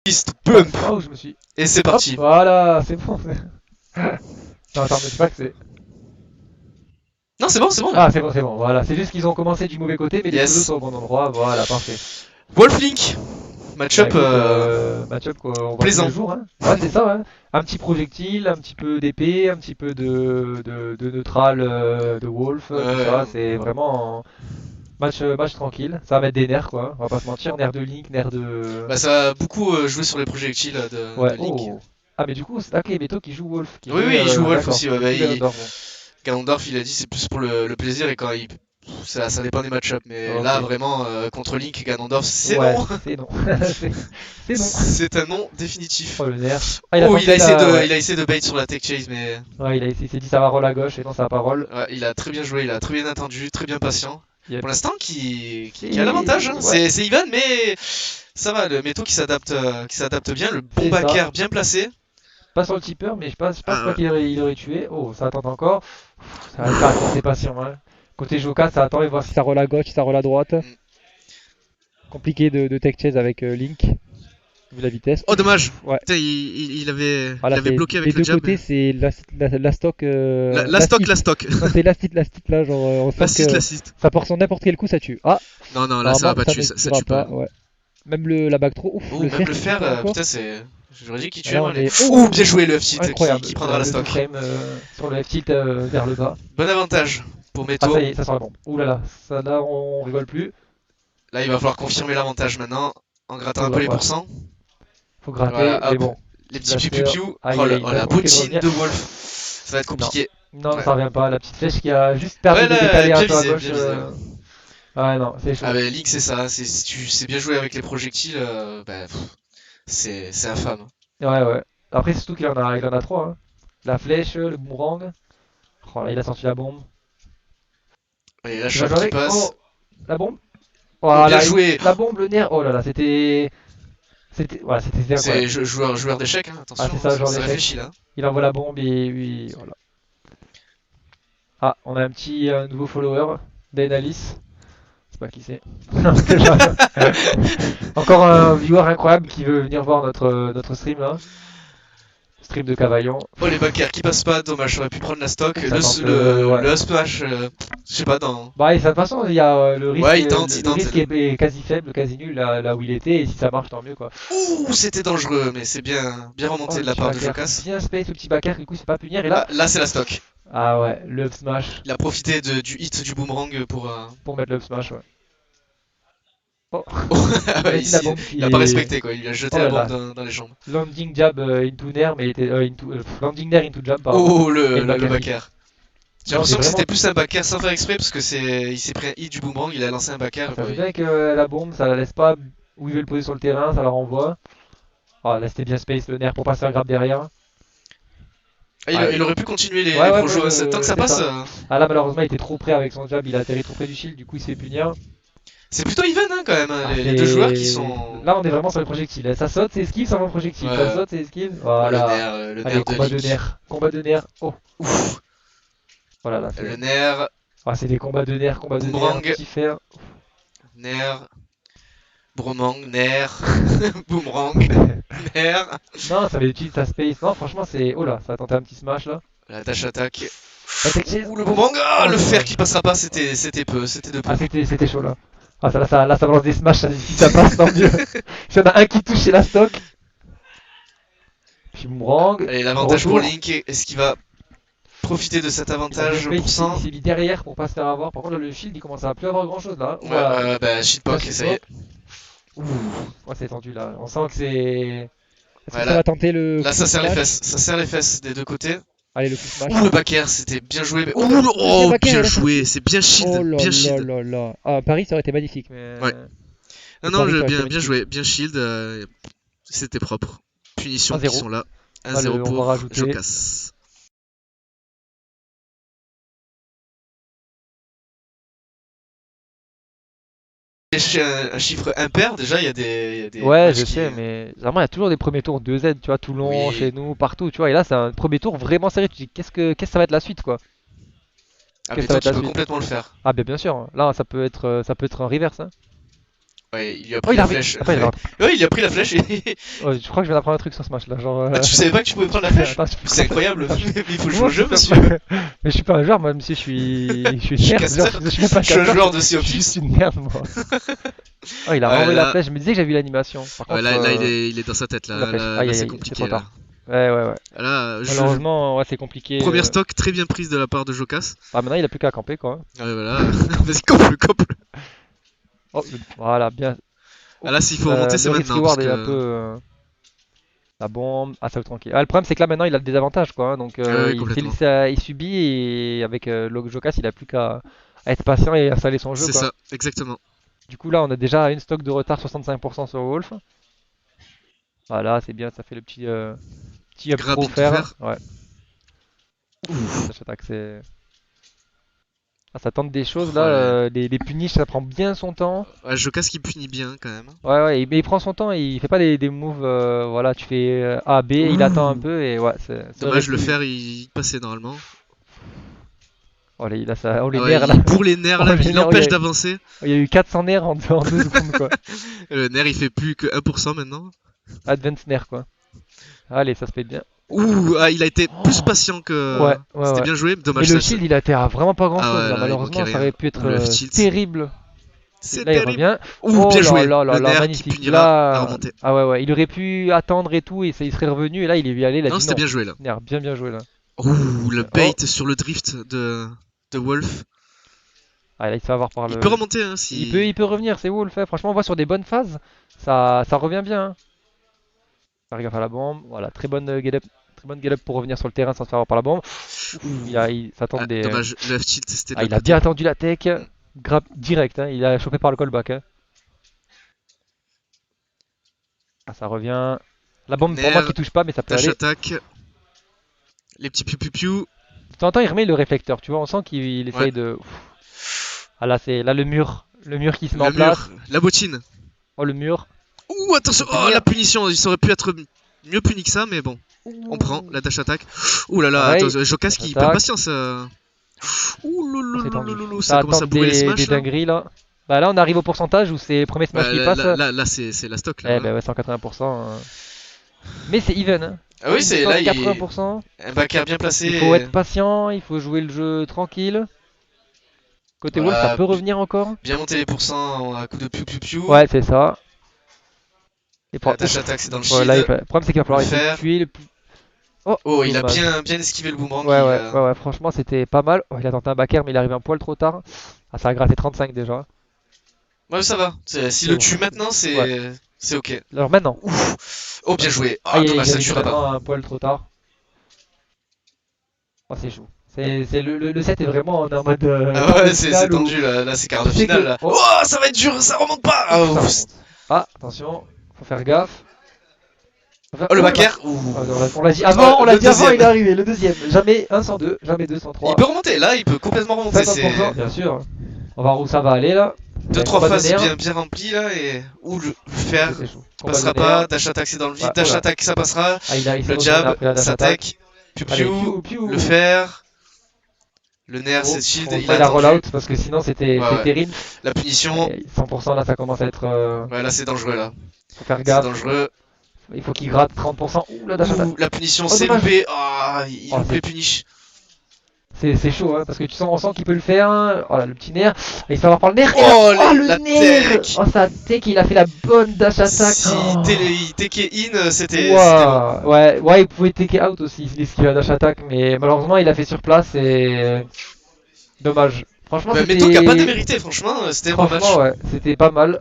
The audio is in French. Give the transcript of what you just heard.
Fist bump. Oh, je me suis. Et c'est Hop, parti. voilà, c'est bon. Non, attends, mais c'est pas que c'est. Non, c'est bon là. Ah, c'est bon, voilà. C'est juste qu'ils ont commencé du mauvais côté, mais les pseudos Yes. sont au bon endroit. Voilà, parfait. Wolflink. Bah Match-up écoute, match-up qu'on voit tous les plaisant. jours, hein. Ouais, c'est ça, hein. Un petit projectile, un petit peu d'épée, un petit peu de neutral de Wolf, tout Ouais. ça. C'est vraiment un match tranquille. Ça va mettre des nerfs, quoi. On va pas se mentir. Nerfs de Link, nerfs de. Bah, ça va beaucoup jouer sur les projectiles Ouais, de Link. oh. Ah, mais du coup, ok, Beto qui joue Wolf, qui Oui, jouait. oui, il joue Wolf D'accord, aussi. Ouais, bah, plus Ganondorf, bon. Ganondorf, il a dit c'est plus pour le plaisir et quand il. Ça dépend des match-up. Mais là, Ok. vraiment, contre Link, Ganondorf, c'est Ouais, non. c'est non. C'est c'est non. C'est un non définitif. Oh, le nerf. Ah, il a Oh, tenté là, ouais. il a essayé de bait sur la tech chase, mais Ouais, il s'est dit ça va roll à gauche et non, ça va pas roll. ouais, il a très bien joué, il a très bien attendu, très bien patient. Yep. Pour l'instant, qui a l'avantage, hein. Ouais, C'est Ivan, mais ça va, le métaux qui s'adapte bien, le bon c'est ça. backer bien placé. Pas sur le tipper, mais je pense pas Ah, qu'il aurait tué. Oh, ça attend encore. Ça va faire rester patient, hein. Côté Joka, ça attend et voir si ça roll à gauche, si ça roll à droite. mm. Compliqué de tech chase avec Link, vu la vitesse. Oh, dommage. Ouais. Putain, il Voilà, avait c'est bloqué des avec le deux jab. côtés, c'est la stock. La stock, la stock. Non, c'est la stit là, genre on sent L'assist, que l'assist. ça part sur n'importe quel coup, ça tue. Ah, Non, non, là, ça va normalement pas ça tuer, ne ça tuera tue pas. pas, ouais. Même la back throw, ouf, Oh, le même fer le qui tue fer, pas encore. putain, c'est. J'aurais dit qu'il tuait Là loin on les. est. Oh, Oh, bien joué le F-tilt incroyable, qui prendra la le stock. frame sur le F-tilt vers le bas. Bon avantage pour Ah ça Meto. y est, ça sent la bombe. Ouh là là, ça là on rigole plus. Là, il va falloir confirmer l'avantage maintenant en grattant un peu les Ouais, pourcents. faut Voilà, gratter, mais hop, bon. les Petit petits blaster. piou-piou. Aïe Oh, aïe aïe, oh, il va la être compliqué de bottine revenir. de Wolf. Ça va être Non. compliqué. Non, Ouais. ça revient pas. La petite flèche qui a juste permis Ouais, de là, décaler un bien peu à visé, gauche. bien visé. Ouais, non, c'est Ah, chaud. bah, Link, c'est ça. Si tu sais bien jouer avec les projectiles, bah, c'est infâme. Ouais, ouais. Après, c'est surtout qu'il en a trois, hein. La flèche, le boomerang. Oh là, il a sorti la bombe. Allez, la Il va chope jouer qui avec. passe. Oh, la bombe. Oh, bien Voilà, joué. la bombe, le nerf. Oh là là, c'était C'est incroyable. joueur d'échecs, hein. Ah, Attention, c'est hein, ça, genre ça d'échec. réfléchit là. Il envoie la bombe et oui, voilà. Ah, on a un petit nouveau follower, Ben Alice. Je sais pas qui c'est. Non, encore un viewer incroyable qui veut venir voir notre stream là. Stream de Cavaillon. Oh, les backers qui passent pas, dommage, j'aurais pu prendre la stock. Ça tente, Le ouais. up smash, je sais pas, dans. Bah, et de toute façon, il y a le risque, Ouais, il le tente. risque est quasi faible, quasi nul là où il était, et si ça marche, tant mieux quoi. Ouh, c'était dangereux, mais c'est bien Oh, remonté le de la petit part de backer. Jokas. Bien space, le petit backer, du coup, c'est pas punir, et là. Ah, là, c'est la stock. Ah ouais, le up smash. Il a profité du hit du boomerang pour. Pour mettre le up smash, ouais. Oh, Ah ouais, imagine la ici, bombe il qui a pas est. respecté quoi, il lui a jeté Oh la là bombe là. dans les jambes. Landing jab into nair, mais il était. Landing nair into jab, pardon. Oh, Et le le backer kick. backer. J'ai Non, c'est l'impression que vraiment. c'était plus un backer sans faire exprès parce que il s'est pris un hit du boomerang, il a lancé un Ah, backer. ça Bah, joue bien avec la bombe, ça la laisse pas où il veut le poser sur le terrain, ça la renvoie. Ah, là c'était bien space le nerf pour pas se faire grab derrière. ah, Ah, il aurait pu continuer ouais, les ouais, moi projets, tant que ça c'est passe. ça. Ah là malheureusement il était trop près avec son jab, il a atterri trop près du shield, du coup il se fait punir. C'est plutôt even hein, quand même, hein, Ah les deux joueurs qui c'est. sont. Là on est vraiment sur le projectile. Ça saute, c'est esquive, ça va en projectile. Ça Ouais. saute, c'est esquive. Oh, Voilà. le Allez, nerf de combat de Link. nerfs. Combat de nerfs. Oh, Ouf, voilà là le c'est. nerf, Ah c'est des combats de nerfs, combat de nerfs, boomerang, petit fer. nerf, boomerang, nerf, boomerang, nerf. Non, ça avait utile sa space. Non, franchement c'est. Oh là, ça a tenté un petit smash là. La dash attaque. La tech chase. Ouh, le boomerang, ah, Oh le fer qui dommage. passera pas, c'était peu, c'était de peu. Ah, c'était chaud là. Ah, ça balance des smash, si ça passe, tant mieux. S'il y en a un qui touche, c'est la stock. Puis boomerang, Allez, l'avantage pour retour. Link, est-ce qu'il va profiter de cet Il a bien avantage space, pour il 100? s'est mis derrière pour pas se faire avoir. Par contre, là, le shield, il commence à plus avoir grand chose là. Ouais, Ouah, bah, bien shitpoke, shield ça y est. pop. Ouh, ouais, c'est tendu là. On sent que c'est. Est-ce que ça Voilà, va tenter le là, full smash? ça serre les fesses des deux côtés. Allez, le full smash. Ouh, le backer, c'était bien joué. Oh, le Oh, backer, bien il a joué, sorti. c'est bien Oh shield, là bien là shield. là là. Ah, Paris, ça aurait été magnifique, mais. Ouais. Non, Le non, Paris, ça aurait été bien magnifique. joué, bien shield, c'était propre. Punitions qui 1-0. sont là. Là, 1-0 on va pour rajouter. Jokas. Chez un chiffre impair, déjà, il y a des Ouais, matchs je qui. sais, mais généralement, il y a toujours des premiers tours 2Z, tu vois, Toulon, chez Oui. nous, partout, tu vois. Et là, c'est un premier tour vraiment serré. Tu te dis, qu'est-ce que ça va être la suite, quoi? Ah, Qu'est-ce que ça va Beto être qui la peut suite? complètement le faire. Ah, ben bien sûr, hein. Là, ça peut être un reverse, hein. Ouais, il lui a Oh, pris il a la remis. flèche. Attends, il a Ouais, il lui a pris la flèche et. Ouais, je crois que je viens d'apprendre un truc sur ce match là. Genre. Ah, tu savais pas que tu pouvais prendre la flèche? Attends, C'est incroyable. Il faut jouer Comment au jeu, tu monsieur. fais pas- Mais je suis pas un joueur, moi, monsieur, je suis Je suis une merde. casseur. Genre, je suis même pas un Je suis un casseur, joueur de je Sea of suis Thieves. juste une merde, moi. Oh, il a Ouais, renvoyé la là, flèche, je me disais que j'avais vu l'animation. Par Ouais, contre, là il est dans sa tête. la Là, flèche. là, Aïe là, aïe c'est aïe, c'est compliqué. trop Là, tard. Ouais, ouais, ouais. là Malheureusement, ouais, c'est compliqué. première stock très bien prise de la part de Jokas. Ah, maintenant, il a plus qu'à camper, quoi. Ouais, voilà. Vas-y, couple, couple. Oh, voilà, bien. Ah, là, s'il faut remonter, c'est Le risk maintenant. Parce reward est un que. peu. La bombe, ah ça va tranquille. Ah, le problème c'est que là maintenant il a le désavantage quoi, hein, donc Ouais, il, complètement. il subit et avec le Jokas il a plus qu'à être patient et installer son jeu C'est quoi. ça, exactement. Du coup là on a déjà une stock de retard 65% sur Wolf. Voilà c'est bien, ça fait le petit up Grab pro into faire. fer. Ouais. Ouh, ça attaque, ah, ça tente des choses là, Oh, là. les punish ça prend bien son temps. Ouais, Jokas qui punit bien quand même. Ouais ouais, mais il prend son temps et il fait pas des moves, voilà tu fais A, B, il attend un Ouh. peu et ouais c'est Dommage, le risque. fer il passait normalement. Oh, il a ça, oh les Ah ouais, nerfs là. pour les nerfs Oh, là, les il nerfs, l'empêche d'avancer. il y a eu 400 nerfs en 2 secondes quoi. Le nerf il fait plus que 1% maintenant. Advance nerf quoi. Allez, ça se fait bien. Ouh, ah, il a été plus Oh. patient que. Ouais, ouais, C'était ouais. bien joué, Mais dommage le ça. shield, il a été à vraiment pas grand Ah chose ouais, là. là, il manquait Malheureusement, ça rien. aurait pu être Le tilt. terrible. C'est Là, il terrible. revient. Ouh, Oh bien là joué. là là Le là, nerf qui magnifique. punira la Là, remontée. ah ouais, ouais, il aurait pu attendre et tout, et il serait revenu. Et là, il est allé. Il a Non, dit c'était non. bien joué là. Nerf, bien bien joué là. Ouh, le Oh, bait sur le drift de Wolf. ah, là, il se fait avoir par Il le. peut remonter hein, si. Il peut revenir, c'est Wolf. Hein. Franchement, on voit sur des bonnes phases, ça revient bien. Hein. Faire gaffe à la bombe. Voilà, très bonne get up. Très bonne get up pour revenir sur le terrain sans se faire avoir par la bombe. Ouf, ça tente Ah, des. dommage, le F-tilt c'était de Ah, il l'autre a côté. bien attendu la tech. Grab direct, hein. Il a chopé par le callback. Hein. Ah, ça revient. La bombe pour moi Nerf, qui touche pas, mais ça peut dash aller. attack. Les petits piou-piou-piou. De temps en temps, il remet le réflecteur. Tu vois, on sent qu'il essaye Ouais. de. Ah là, c'est là le mur qui se met Le en place. mur, la bottine. Oh le mur. Ouh, attention, Faut oh tenir. la punition, il aurait pu être mieux puni que ça, mais bon, on prend Ouh. la dash attack. Ouh là là, Pareil, attends, Jokas dash qui attack. perd patience. Ouh C'est tendu. loulou, Ça ça commence à attend bourrer les des smash. Là, dingueries là. Bah là, on arrive au pourcentage où c'est les premiers smash bah, qui là, passent. là, là, c'est la stock là. Eh Hein. ben ouais, 180%. Mais c'est even. Hein. Ah oui, c'est là, il 80%. un backer bien placé. Il faut être patient, il faut jouer le jeu tranquille. Côté Wolf, Voilà, ça peut revenir encore. bien monter les pourcents à coup de piou piou piou. Ouais, c'est ça. Et La dash attack, c'est dans le ouais, là, shield. le problème, c'est qu'il va falloir Le essayer de fer. tuer le plus. Oh, Oh, il a dommage. bien esquivé le boomerang. Ouais, il, ouais, ouais, ouais, franchement, c'était pas mal. Oh, il a tenté un backer, mais il arrive un poil trop tard. Ah, ça a gratté 35 déjà. Ouais, ça va. S'il C'est le bon. tue maintenant, c'est ok. Alors maintenant. Ouf. Oh, bien joué. Ah, Ah, il dommage, ça arrive tuera pas. vraiment un poil trop tard. Oh, c'est chaud. Le set est vraiment en mode. Ah ouais, c'est finale où- tendu là, c'est quart de Tu sais finale que- là. oh. Oh, ça va être dur, ça remonte pas. Ah, Ça ouf. remonte. Ah, attention, faut faire gaffe. Oh, le là. backer. Ah, Ouh. on l'a dit avant, Oh, on l'a le dit avant, deuxième. il est arrivé, le deuxième. Jamais 1 sans 2, jamais 2 sans 3. Il peut remonter, là, il peut complètement remonter. C'est 50%, bien sûr. On va voir où ça va aller là. 2-3 Combat de phases nerfs. bien remplies là et. Ouh, le fer. C'était chaud. Ça Combat passera de nerfs. pas. Dash attack, c'est dans le vide. Ouais, Dash voilà. attack, ça passera. Ah, il s'est Le retourné jab, après la dash ça attack. attaque. Piou Allez, piou. piou. Le fer. Le nerf, Oh, c'est shield. on Il va a la attendu. rollout parce que sinon c'était Ouais, ouais. terrible. La punition. Et 100% là, ça commence à être. Ouais, là, c'est dangereux là. Faut faire C'est gaffe. dangereux. Il faut qu'il gratte 30%. Ouh, la dash attack. Ouh, la punition, Oh, c'est dommage. loupé. Ah, il Oh, loupe c'est- les punish. C'est chaud hein, parce que on sent qu'il peut le faire. Oh là, le petit nerf. Et il se fait avoir par le nerf. Et Oh, là- les- le la nerf. tech. Oh, ça tech, il a fait la bonne dash attack. Si Oh. il take in, c'était bon. Ouah. Ouais, ouais, il pouvait take out aussi, il esquive la dash attack, mais malheureusement il a fait sur place et dommage. Franchement, Bah, c'était. Meto qui a pas démérité, franchement, c'était un bon match. Franchement, ouais, c'était pas mal.